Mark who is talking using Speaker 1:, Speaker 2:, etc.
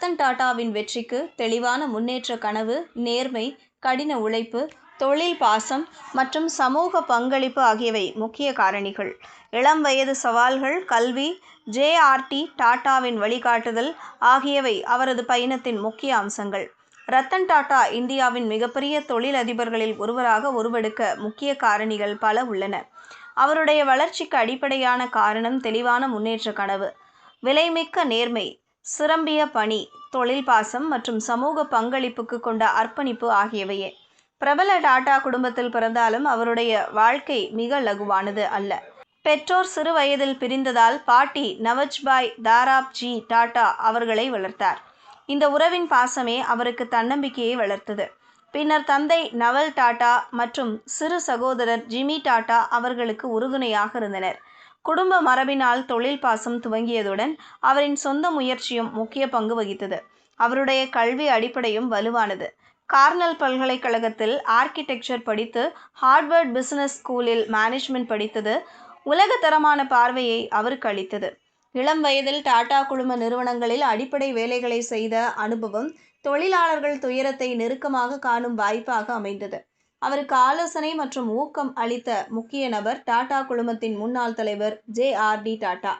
Speaker 1: ரத்தன் டாடாவின் வெற்றிக்கு தெளிவான முன்னேற்ற கனவு, நேர்மை, கடின உழைப்பு, தொழில் பாசம் மற்றும் சமூக பங்களிப்பு ஆகியவை முக்கிய காரணிகள். இளம் வயது சவால்கள், கல்வி, ஜே.ஆர்.டி. டாடாவின் வழிகாட்டுதல் ஆகியவை அவரது பயணத்தின் முக்கிய அம்சங்கள். ரத்தன் டாடா இந்தியாவின் மிகப்பெரிய தொழிலதிபர்களில் ஒருவராக உருவெடுக்க முக்கிய காரணிகள் பல உள்ளன. அவருடைய வளர்ச்சிக்கு அடிப்படையான காரணம் தெளிவான முன்னேற்ற கனவு, விலைமிக்க நேர்மை, சிரம்பிய பணி, தொழில் பாசம் மற்றும் சமூக பங்களிப்புக்கு கொண்ட அர்ப்பணிப்பு ஆகியவையே. பிரபல டாடா குடும்பத்தில் பிறந்தாலும் அவருடைய வாழ்க்கை மிக லகுவானது அல்ல. பெற்றோர் சிறு வயதில் பிரிந்ததால் பாட்டி நவஜ்பாய் தாராப்ஜி டாடா அவர்களை வளர்த்தார். இந்த உறவின் பாசமே அவருக்கு தன்னம்பிக்கையை வளர்த்தது. பின்னர் தந்தை நவல் டாடா மற்றும் சிறு சகோதரர் ஜிமி டாடா அவர்களுக்கு உறுதுணையாக இருந்தனர். குடும்ப மரபினால் தொழில் பாசம் துவங்கியதுடன் அவரின் சொந்த முயற்சியும் முக்கிய பங்கு வகித்தது. அவருடைய கல்வி அடிப்படையும் வலுவானது. கார்னெல் பல்கலைக்கழகத்தில் ஆர்க்கிடெக்சர் படித்து ஹார்வர்ட் பிசினஸ் ஸ்கூலில் மேனேஜ்மெண்ட் படித்தது உலகத்தரமான பார்வையை அவருக்கு அளித்தது. இளம் வயதில் டாடா குழும நிறுவனங்களில் அடிப்படை வேலைகளை செய்த அனுபவம் தொழிலாளர்கள் துயரத்தை நெருக்கமாக காணும் வாய்ப்பாக அமைந்தது. அவருக்கு ஆலோசனை மற்றும் ஊக்கம் அளித்த முக்கிய நபர் டாடா குழுமத்தின் முன்னாள் தலைவர் ஜே.ஆர்.டி. டாடா.